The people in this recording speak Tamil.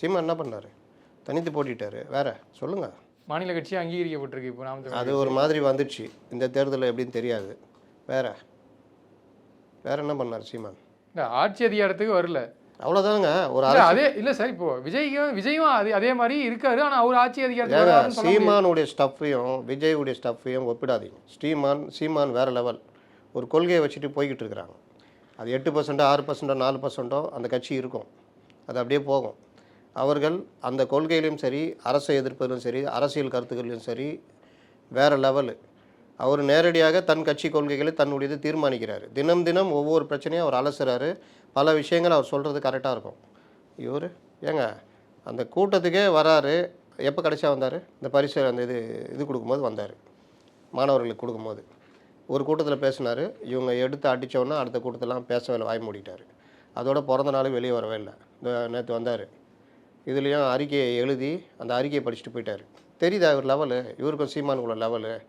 சீமான் என்ன பண்ணார்? தனித்து போட்டிட்டார். வேற சொல்லுங்கள். மாநில கட்சி அங்கீகரிக்கப்பட்டிருக்கு. இப்போ நாம் அது ஒரு மாதிரி வந்துடுச்சு. இந்த தேர்தலில் எப்படின்னு தெரியாது. வேற வேற என்ன பண்ணார் சீமான்? இல்லை, ஆட்சி அதிகாரத்துக்கு வரல, அவ்வளோதாங்க. ஒரு அதே இல்லை சார். இப்போ விஜயும் அதே மாதிரி இருக்காரு. ஆனால் அவர் ஆட்சி அதிகாரத்துக்கு சீமானுடைய ஸ்டஃப்பையும் விஜயுடைய ஸ்டஃப்பையும் ஒப்பிடாதீங்க. சீமான் வேற லெவல். ஒரு கொள்கையை வச்சுட்டு போய்கிட்டு இருக்கிறாங்க. அது 8%, 6%, 4% அந்த கட்சி இருக்கும். அது அப்படியே போகும். அவர்கள் அந்த கொள்கையிலையும் சரி, அரசை எதிர்ப்பதிலும் சரி, அரசியல் கருத்துக்களிலும் சரி வேறு லெவலு. அவர் நேரடியாக தன் கட்சி கொள்கைகளை தன்னுடையது தீர்மானிக்கிறார். தினம் தினம் ஒவ்வொரு பிரச்சனையும் அவர் அலசுறாரு. பல விஷயங்கள் அவர் சொல்கிறது கரெக்டாக இருக்கும். இவர் ஏங்க அந்த கூட்டத்துக்கே வராரு. எப்போ கடைசியாக வந்தார்? இந்த பரிசு அந்த இது கொடுக்கும்போது வந்தார். மாணவர்களுக்கு கொடுக்கும்போது ஒரு கூட்டத்தில் பேசினார். இவங்க எடுத்து அடித்தோன்னா அடுத்த கூட்டத்தெல்லாம் பேசவே இல்லை, வாய் மூடிட்டார். அதோட பிறந்த நாளும் வெளியே வரவே இல்லை. நேற்று வந்தார். இதுலேயும் அறிக்கையை எழுதி அந்த அறிக்கையை படிச்சுட்டு போயிட்டார். தெரியுதா இவர் லெவலு? இவருக்கும் சீமானுக்குள்ள லெவலு.